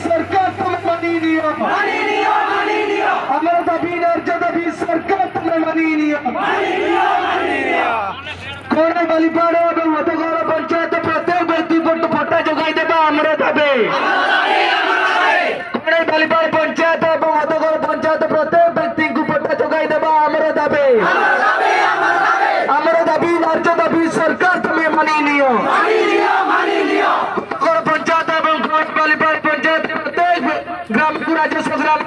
सरकार तुम्हें मानी लिया हमारा दाबी दाबी सरकार तुम्हें मानी लिया कोने बलिपाड़ा और मतगौर पंचायत प्रत्येक व्यक्ति को पट्टा जोगाई देवा हमारे दाबी कोने बलिपाड़ पंचायत और मतगौर पंचायत प्रत्येक व्यक्ति को पट्टा जोगाई देवा हमारे दाबी राज्य दाबी सरकार तुम्हें मानी लिया पंचायत এবং বালিপাড় পঞ্চায়েত প্রত্যেক গ্রাম রাজস্ব গ্রাম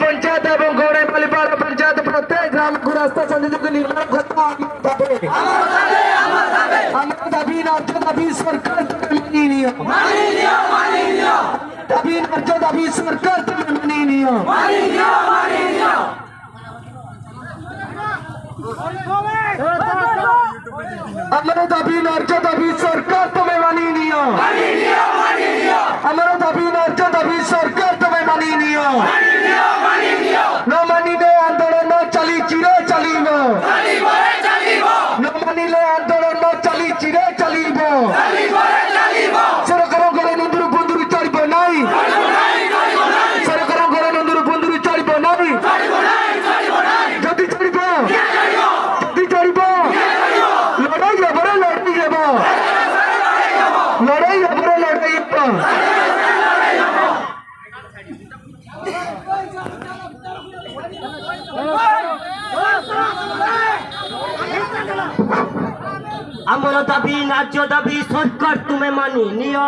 पंचायत এবং গৌড়ে বালিপাড় পঞ্চায়েত প্রত্যেক গ্রাম রাস্তা সংযোগ নির্মাণ করতে হবে আমার দাবি রাজ্য দাবি সরকার মানিয়ে নিও দাবি রাজ্য দাবি সরকার মানিয়ে নিও हमारा दाबी राज्य दाबी सरकार तुम्हें मानी लियो हमारा दाबी राज्य दाबी सरकार तुम्हें मानी लियो न मानिले आंदोलन चली चिरे चलिबो न मानिले आंदोलन चली चिरे चलिबो सरकार गले नंदुर बंदुर चलिबो নাই सरकार गले नंदुर बंदुर चलिबो নাই যদি চলিবো যদি চলিবো লড়াই আবার লড়াই যাব লড়াই আবার লড়াই যাব আমার দাবি রাজ্য দাবি সরকার তুমি মানি নিও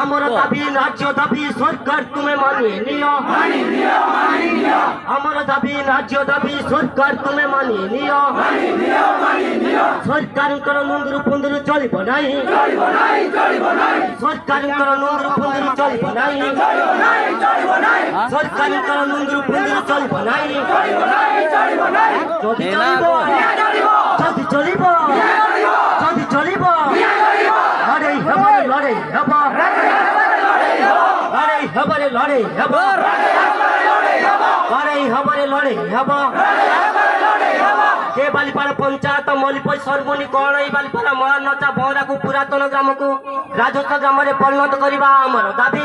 আমার দাবি রাজ্য দাবি সরকার তুমি মানি নিও আমার দাবি রাজ্য দাবি সরকার তুমি মানি নিও সরকারଙ୍କର ନୁନ୍ଦୁରୁ ପୁନ୍ଦୁରୁ ଚଳିବ ନାହିଁ ସରକାରଙ୍କର ନୁନ୍ଦୁରୁ ପୁନ୍ଦୁରୁ ଚଳିବ ନାହିଁ ସରକାରଙ୍କର ନୁନ୍ଦୁରୁ ପୁନ୍ଦୁରୁ ଚଳିବ ନାହିଁ ଯଦି ଚଳିବ ଯଦି ଚଳିବ ଲଢ଼େଇ ହେବ ଲଢ଼େଇ ହେବ ଲଢ଼େଇ ହେବରେ ଲଢ଼େଇ ହେବ ଲଢ଼େଇ ହେବରେ ଲଢ଼େଇ ହେବ के बालिपाड़ा पंचायत मलिपई सरमुनि कौन बालिपाड़ा महानचा बहरा को पुरातन ग्राम को राजस्व ग्राम में परिणत करवा आमर दाबी